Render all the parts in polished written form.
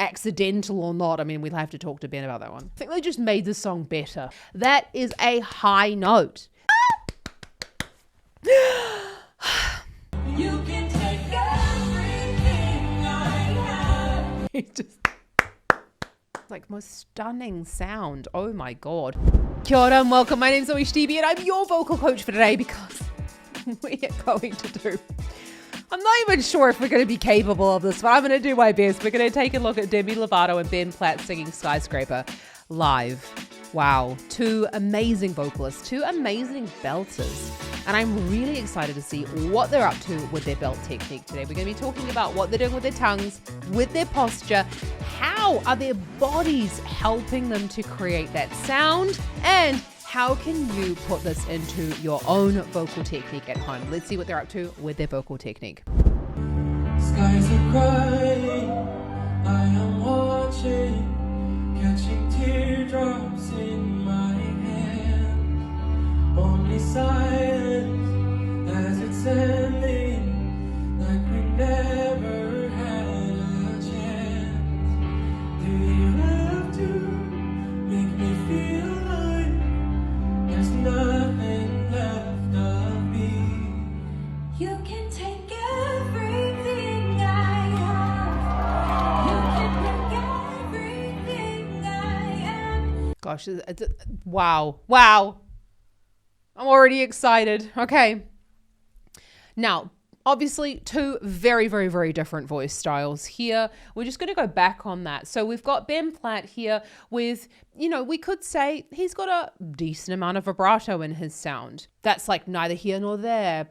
accidental or not. I mean, we'll have to talk to Ben about that one. I think they just made the song better. That is a high note. You can take everything I have. It just like most stunning sound. Oh my god. Kia ora and welcome. My name's Demi and I'm your vocal coach for today because we are going to do, I'm not even sure if we're going to be capable of this, but I'm going to do my best. We're going to take a look at Demi Lovato and Platt singing Skyscraper live. Wow, two amazing vocalists, two amazing belters. And I'm really excited to see what they're up to with their belt technique today. We're going to be talking about what they're doing with their tongues, with their posture, how are their bodies helping them to create that sound, and how can you put this into your own vocal technique at home? Let's see what they're up to with their vocal technique. Skies are crying, I am watching, catching teardrops in my hand. Only silence as it's ending, like we never had a chance. Do you have to make me feel like there's nothing left of me? You can take everything I have. You can take everything I am. Gosh, wow. I'm already excited. Okay. Now, obviously, two very, very, very different voice styles here. We're just going to go back on that. So we've got Platt here with, we could say he's got a decent amount of vibrato in his sound. That's like neither here nor there.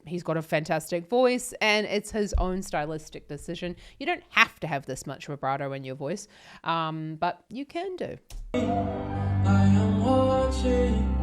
He's got a fantastic voice and it's his own stylistic decision. You don't have to have this much vibrato in your voice, but you can do. I am watching,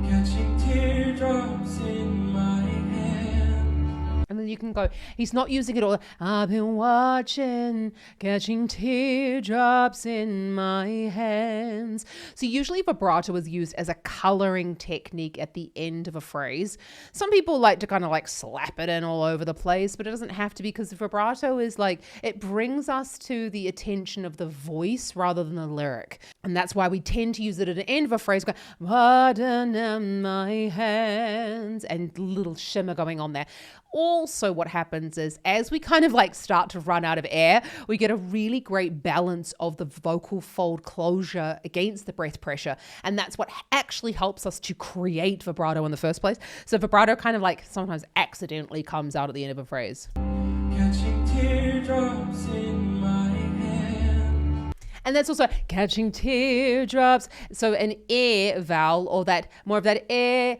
catching teardrops in my hand. And then you can go, he's not using it all. I've been watching, catching teardrops in my hands. So usually vibrato is used as a coloring technique at the end of a phrase. Some people like to kind of like slap it in all over the place, but it doesn't have to, because vibrato is like, it brings us to the attention of the voice rather than the lyric. And that's why we tend to use it at the end of a phrase, go, pardon in my hands, and little shimmer going on there. Also, what happens is as we kind of like start to run out of air, we get a really great balance of the vocal fold closure against the breath pressure. And that's what actually helps us to create vibrato in the first place. So vibrato kind of like sometimes accidentally comes out at the end of a phrase. Catching teardrops in my hand. And that's also catching teardrops. So an air vowel, or that more of that air,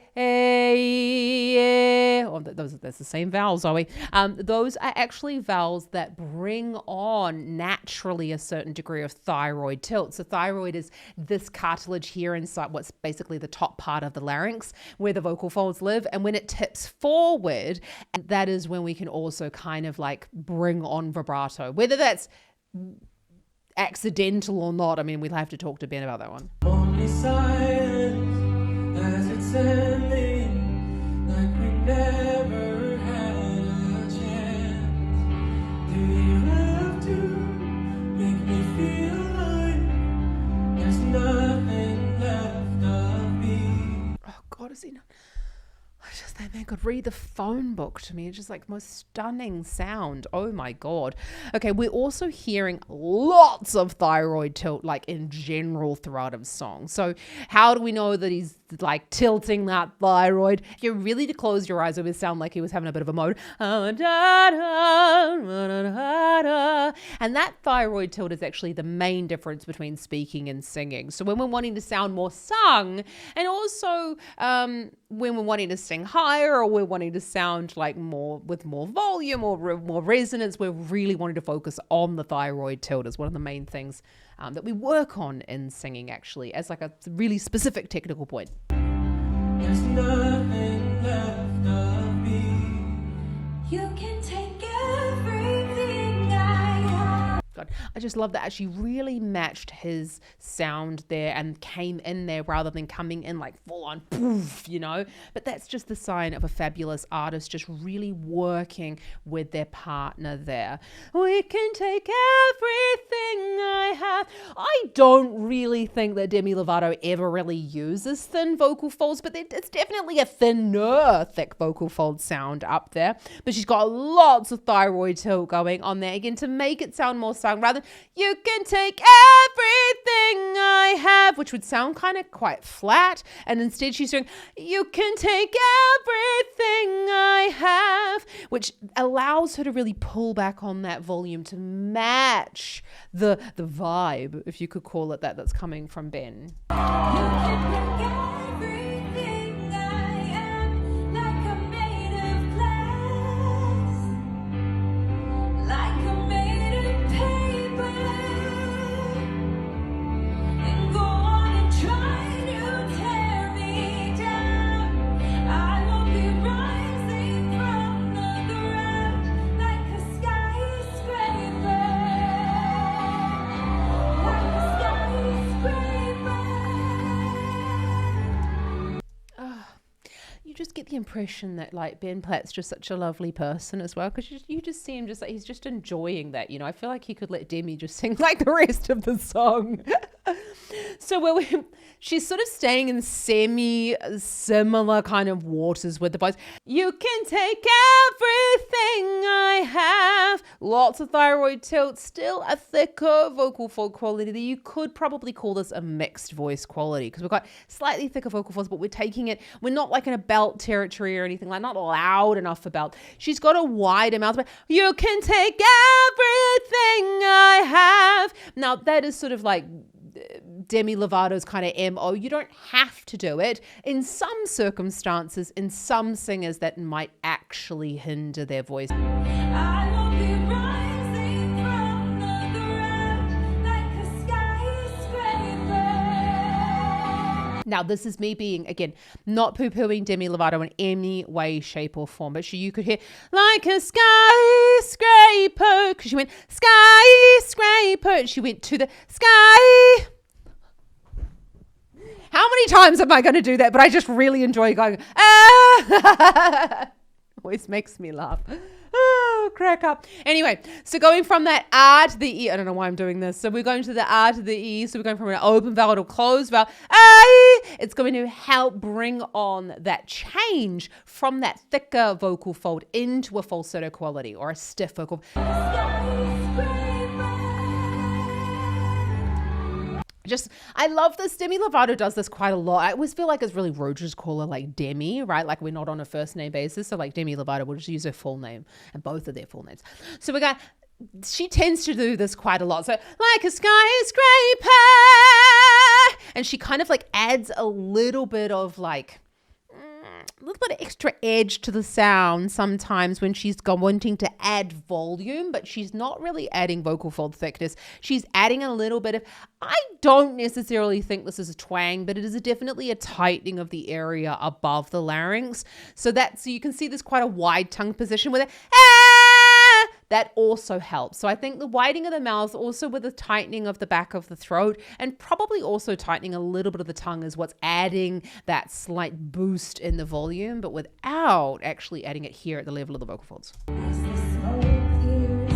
or that's the same vowel, Zoe. Those are actually vowels that bring on naturally a certain degree of thyroid tilt. So thyroid is this cartilage here inside what's basically the top part of the larynx where the vocal folds live. And when it tips forward, that is when we can also kind of like bring on vibrato, whether that's accidental or not. I mean, we'll have to talk to Ben about that one. Only silence as it's ending, like we never had a chance. Do you have to make me feel like there's nothing left of me? Oh God, is he not? That man could read the phone book to me. It's just like most stunning sound. Oh my God. Okay, we're also hearing lots of thyroid tilt like in general throughout his song. So how do we know that he's like tilting that thyroid? If you really to close your eyes, it would sound like he was having a bit of a mode. And that thyroid tilt is actually the main difference between speaking and singing. So when we're wanting to sound more sung, and also when we're wanting to sing higher, or we're wanting to sound like more with more volume or more resonance, we're really wanting to focus on the thyroid tilt as one of the main things that we work on in singing, actually, as like a really specific technical point. There's nothing left of me. You can take everything I have. God, God. I just love that she really matched his sound there and came in there rather than coming in like full on poof, you know. But that's just the sign of a fabulous artist just really working with their partner there. We can take everything I have. I don't really think that Demi Lovato ever really uses thin vocal folds, but it's definitely a thinner thick vocal fold sound up there. But she's got lots of thyroid tilt going on there again to make it sound more sung rather than you can take everything I have, which would sound kind of quite flat. And instead she's doing you can take everything I have, which allows her to really pull back on that volume to match the vibe, if you could call it that, that's coming from Ben. Everything I am, like I'm made of glass, like I'm made of paper, and go on and try to tear me down. I won't be rising from the ground like a skyscraper, like a skyscraper. You just get the impression that like Ben Platt's just such a lovely person as well, because you just see him just like he's just enjoying that, you know. I feel like he could let Demi just sing like the rest of the song. So she's sort of staying in semi-similar kind of waters with the voice. You can take everything I have. Lots of thyroid tilt, still a thicker vocal fold quality that you could probably call this a mixed voice quality, because we've got slightly thicker vocal folds, but we're taking it, we're not like in a belt territory or anything, like not loud enough for belt. She's got a wider mouth, but you can take everything I have. Now that is sort of like Demi Lovato's kind of MO. You don't have to do it. In some circumstances, in some singers, that might actually hinder their voice. I won't be rising from the ground like a skyscraper. Now, this is me being, again, not poo-pooing Demi Lovato in any way, shape, or form, but you could hear like a skyscraper, because she went skyscraper, and she went to the sky. How many times am I going to do that? But I just really enjoy going, ah. Always makes me laugh. Oh, crack up. Anyway, so going from that R to the E, I don't know why I'm doing this. So we're going to the R to the E. So we're going from an open vowel to a closed vowel. A. It's going to help bring on that change from that thicker vocal fold into a falsetto quality or a stiff vocal. I love this. Demi Lovato does this quite a lot. I always feel like it's really rude to just call her like Demi, right? Like we're not on a first name basis. So like Demi Lovato, we'll just use her full name and both of their full names. So she tends to do this quite a lot. So like a skyscraper. And she kind of like adds a little bit of like, a little bit of extra edge to the sound sometimes when she's wanting to add volume, but she's not really adding vocal fold thickness. She's adding a little bit of, I don't necessarily think this is a twang, but it is definitely a tightening of the area above the larynx. So you can see there's quite a wide tongue position with it. That also helps. So I think the widening of the mouth also with the tightening of the back of the throat and probably also tightening a little bit of the tongue is what's adding that slight boost in the volume, but without actually adding it here at the level of the vocal folds. As the smoke clears,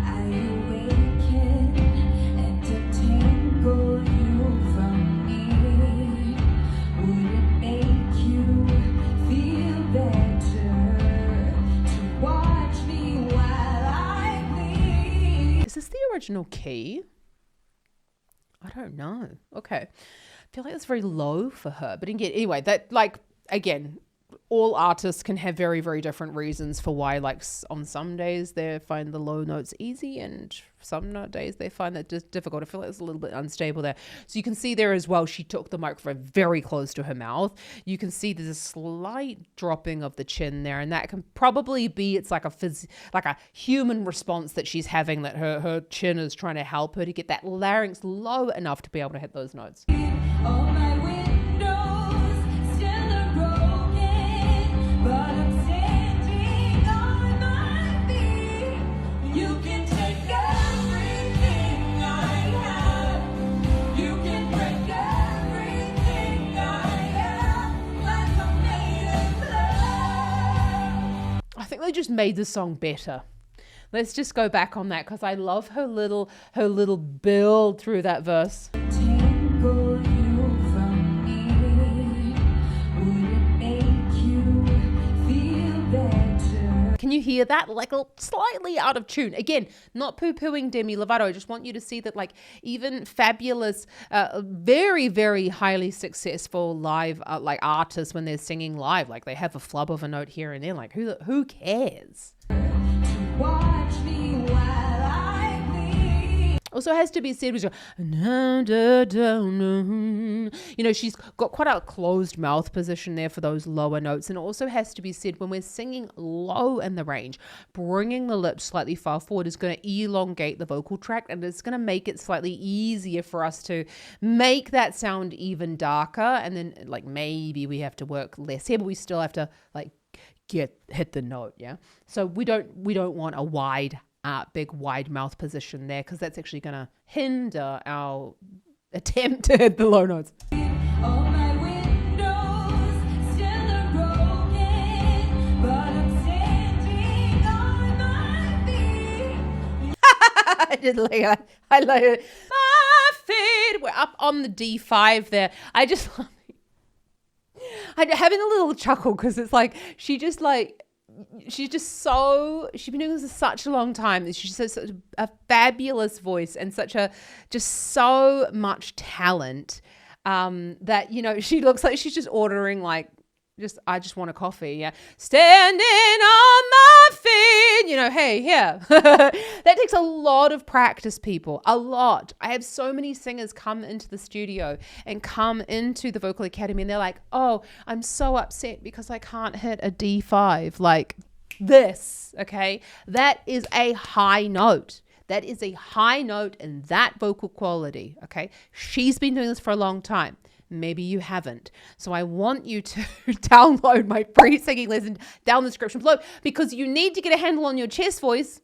I awaken and detangle you from me. Would it make you feel better to watch me while I bleed? Is this the original key? I don't know. Okay. I feel like it's very low for her. But anyway, that like, again, all artists can have very, very different reasons for why, like on some days they find the low notes easy and some days they find that just difficult. I feel like it's a little bit unstable there. So you can see there as well, she took the microphone very close to her mouth. You can see there's a slight dropping of the chin there, and that can probably be, it's like a human response that she's having, that her chin is trying to help her to get that larynx low enough to be able to hit those notes. All my windows still are broken, but I'm standing on my feet. You can take everything just made the song better. Let's just go back on that because I love her little build through that verse. Tangle you from me. Would it make you feel better? Can you hear that? Like slightly out of tune. Again, not poo-pooing Demi Lovato. I just want you to see that like even fabulous, very, very highly successful live like artists when they're singing live, like they have a flub of a note here and there. Like who cares? Watch me while I bleed. Also has to be said with she's got quite a closed mouth position there for those lower notes. And it also has to be said when we're singing low in the range, bringing the lips slightly far forward is going to elongate the vocal tract, and it's going to make it slightly easier for us to make that sound even darker. And then like maybe we have to work less here, but we still have to like hit the note. Yeah. So we don't want a big wide mouth position there, because that's actually going to hinder our attempt to hit the low notes. All my windows still are broken, but I'm standing on my feet. I did like that. I like it. My feet. We're up on the D5 there. I just I'm having a little chuckle because it's like she's been doing this for such a long time. She's such a fabulous voice and just so much talent that, she looks like she's just ordering like, I just want a coffee. Yeah. Standing on my feet, hey, yeah. That takes a lot of practice, people, a lot. I have so many singers come into the studio and come into the vocal academy and they're like, oh, I'm so upset because I can't hit a D5 like this. Okay. That is a high note. That is a high note in that vocal quality. Okay. She's been doing this for a long time. Maybe you haven't. So I want you to download my free singing lesson down in the description below, because you need to get a handle on your chest voice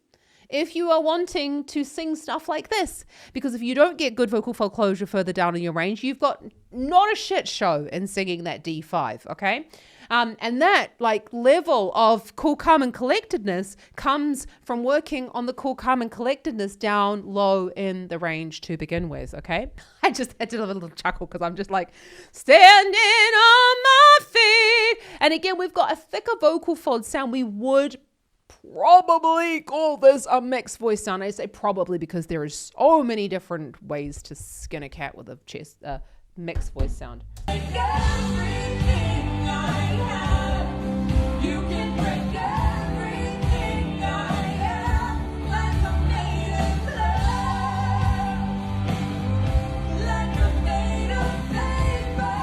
if you are wanting to sing stuff like this. Because if you don't get good vocal fold closure further down in your range, you've got not a shit show in singing that D5, okay? And that like level of cool, calm, and collectedness comes from working on the cool, calm, and collectedness down low in the range to begin with, okay? I just had to have a little chuckle because I'm just like, standing on my feet. And again, we've got a thicker vocal fold sound. We would probably call this a mixed voice sound. I say probably because there are so many different ways to skin a cat with a mixed voice sound. Everything I have, you can break everything I am, like I'm made of glass, like I'm made of paper.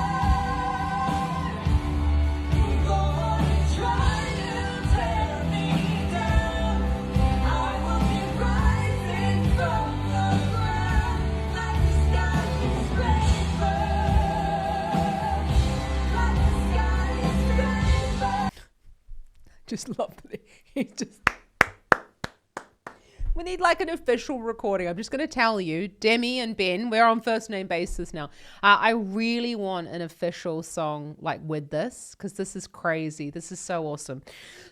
You go on and try to tear me down. I will be rising from the ground, like a skyscraper. Just love that he's just... We need like an official recording. I'm just going to tell you, Demi and Ben, we're on first name basis now. I really want an official song like with this, because this is crazy. This is so awesome.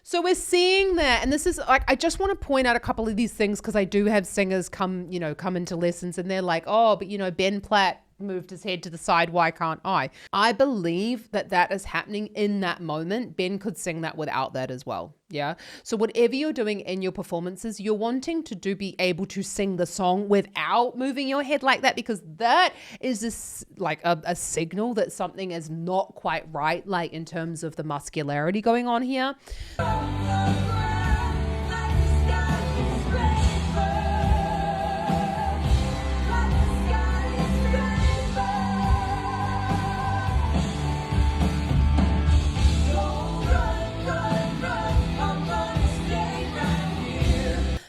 So we're seeing that, and this is like, I just want to point out a couple of these things because I do have singers come into lessons and they're like, oh, but Ben Platt moved his head to the side. Why can't I? I believe that is happening in that moment. Ben could sing that without that as well. Yeah. So whatever you're doing in your performances, you're wanting to be able to sing the song without moving your head like that, because that is a signal that something is not quite right, like in terms of the muscularity going on here.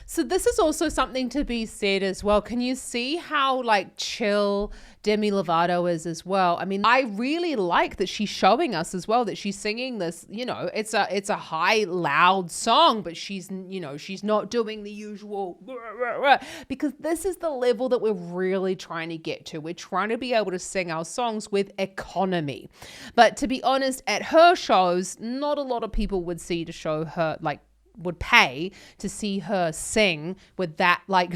So this is also something to be said as well. Can you see how like chill Demi Lovato is as well? I mean, I really like that she's showing us as well that she's singing this, it's a high, loud song, but she's not doing the usual, because this is the level that we're really trying to get to. We're trying to be able to sing our songs with economy. But to be honest, at her shows, not a lot of people would see to show her like would pay to see her sing with that like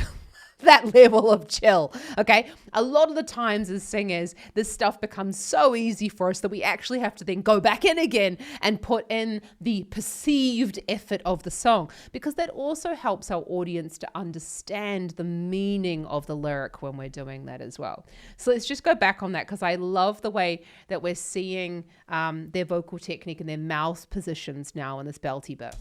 that level of chill. Okay, a lot of the times as singers, this stuff becomes so easy for us that we actually have to then go back in again and put in the perceived effort of the song, because that also helps our audience to understand the meaning of the lyric when we're doing that as well. So let's just go back on that, because I love the way that we're seeing their vocal technique and their mouth positions now in this belty bit.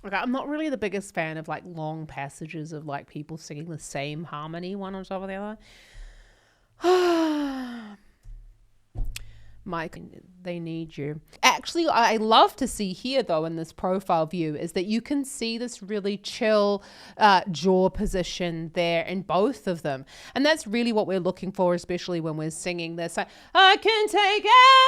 Okay, I'm not really the biggest fan of like long passages of like people singing the same harmony one on top of the other. Mike, they need you. Actually, I love to see here though in this profile view is that you can see this really chill jaw position there in both of them. And that's really what we're looking for, especially when we're singing this. Like, I can take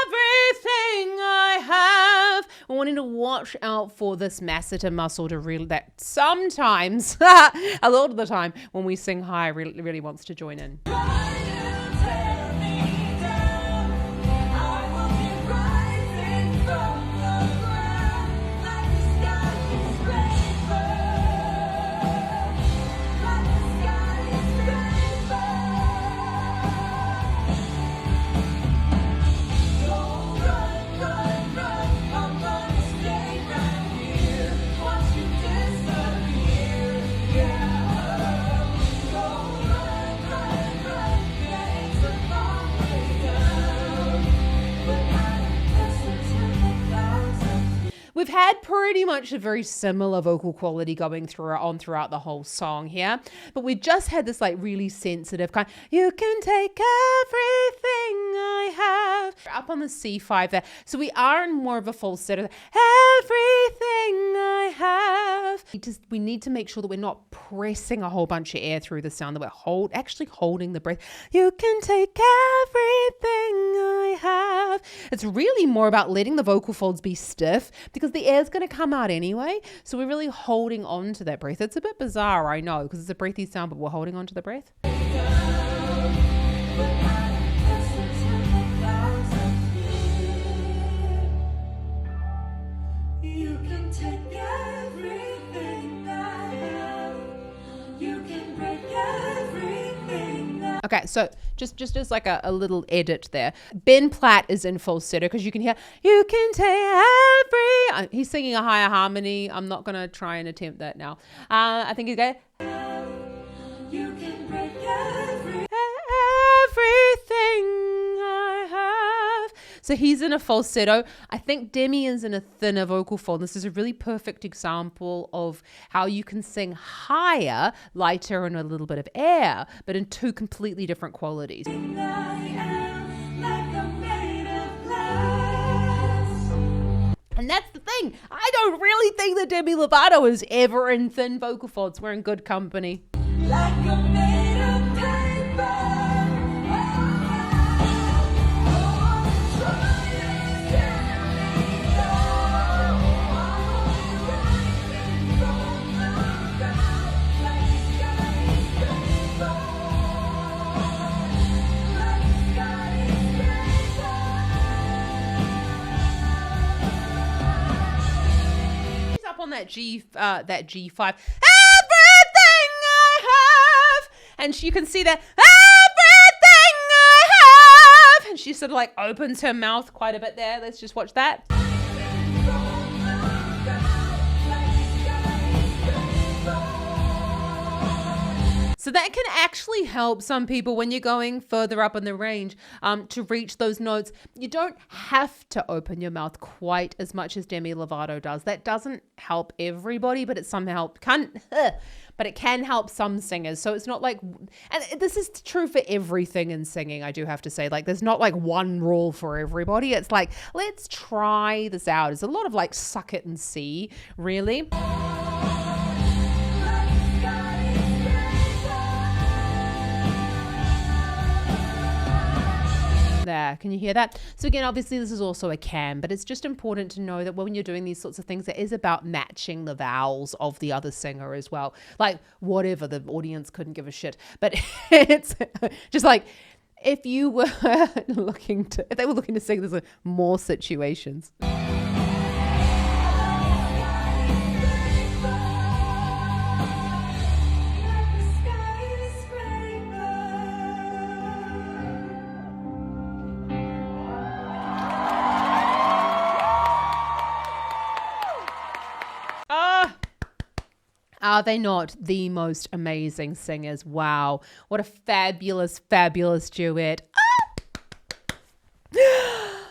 everything I have. We're wanting to watch out for this masseter muscle to really, that sometimes, a lot of the time when we sing high, really wants to join in. We've had pretty much a very similar vocal quality going throughout the whole song here, but we just had this like really sensitive kind, you can take everything I have, up on the C5 there. So we are in more of a falsetto, everything I have. We need to make sure that we're not pressing a whole bunch of air through the sound, that we're actually holding the breath. You can take everything I have. It's really more about letting the vocal folds be stiff, because the air is going to come out anyway. So we're really holding on to that breath. It's a bit bizarre, I know, because it's a breathy sound, but we're holding on to the breath. You can take everything I have. You can break everything. Okay, so just as like a little edit there. Ben Platt is in falsetto because you can hear, you can take he's singing a higher harmony. I'm not going to try and attempt that now. I think he's going, you can break everything I have. So he's in a falsetto. I think Demi is in a thinner vocal fold. This is a really perfect example of how you can sing higher, lighter, and a little bit of air, but in two completely different qualities. And that's the thing. I don't really think that Demi Lovato is ever in thin vocal folds. We're in good company. Like a made of paper. On that G5, everything I have, and you can see that everything I have, and she sort of like opens her mouth quite a bit there. Let's just watch that. So that can actually help some people when you're going further up in the range to reach those notes. You don't have to open your mouth quite as much as Demi Lovato does. That doesn't help everybody, but it somehow but it can help some singers. So it's not like, and this is true for everything in singing, I do have to say. Like, there's not like one rule for everybody. It's like, let's try this out. It's a lot of like suck it and see, really. There, can you hear that? So again, obviously this is also a cam, but it's just important to know that when you're doing these sorts of things, it is about matching the vowels of the other singer as well. Like, whatever, the audience couldn't give a shit, but it's just like, if you were if they were looking to sing, there's more situations. Are they not the most amazing singers? Wow. What a fabulous, fabulous duet. I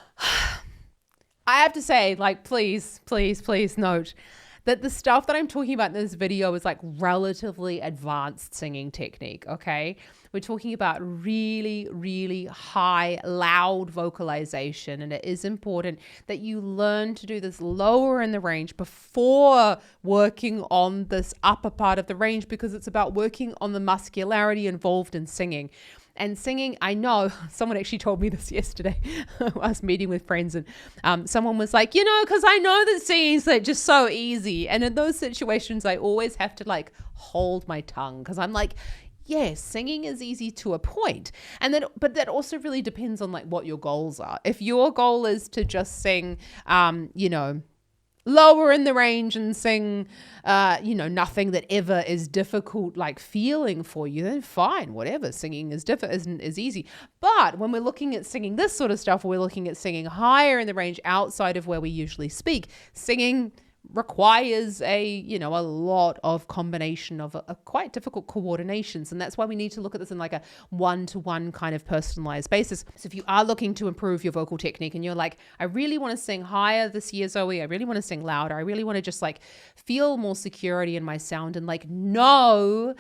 have to say, like, please, please, please note that the stuff that I'm talking about in this video is like relatively advanced singing technique, okay? We're talking about really, really high, loud vocalization, and it is important that you learn to do this lower in the range before working on this upper part of the range, because it's about working on the muscularity involved in singing. And singing, I know, someone actually told me this yesterday. I was meeting with friends and someone was like, you know, because I know that singing's like just so easy. And in those situations, I always have to like hold my tongue, because I'm like, yes, singing is easy to a point. And then, but that also really depends on like what your goals are. If your goal is to just sing, you know, lower in the range and sing, you know, nothing that ever is difficult, like feeling for you, then fine, whatever. Singing is is easy. But when we're looking at singing this sort of stuff, we're looking at singing higher in the range outside of where we usually speak. Singing requires a lot of combination of a quite difficult coordinations, and that's why we need to look at this in like a one-to-one kind of personalized basis. So if you are looking to improve your vocal technique and you're like, I really want to sing higher this year, Zoe, I really want to sing louder, I really want to just like feel more security in my sound and like know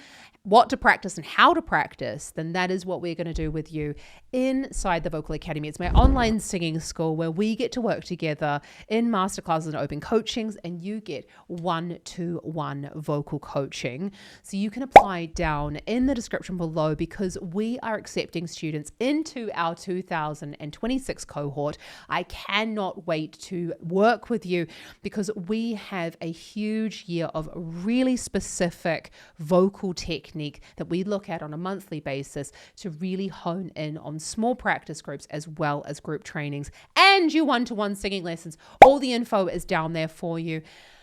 what to practice and how to practice, then that is what we're going to do with you inside the Vocal Academy. It's my online singing school where we get to work together in masterclasses and open coachings, and you get one-to-one vocal coaching. So you can apply down in the description below, because we are accepting students into our 2026 cohort. I cannot wait to work with you, because we have a huge year of really specific vocal technique that we look at on a monthly basis to really hone in on small practice groups as well as group trainings and your one-to-one singing lessons. All the info is down there for you.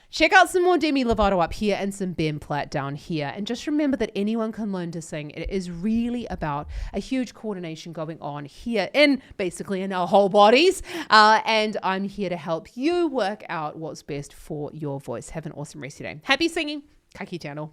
Check out some more Demi Lovato up here and some Ben Platt down here. And just remember that anyone can learn to sing. It is really about a huge coordination going on here basically in our whole bodies. And I'm here to help you work out what's best for your voice. Have an awesome rest of your day. Happy singing. Ka kite anō.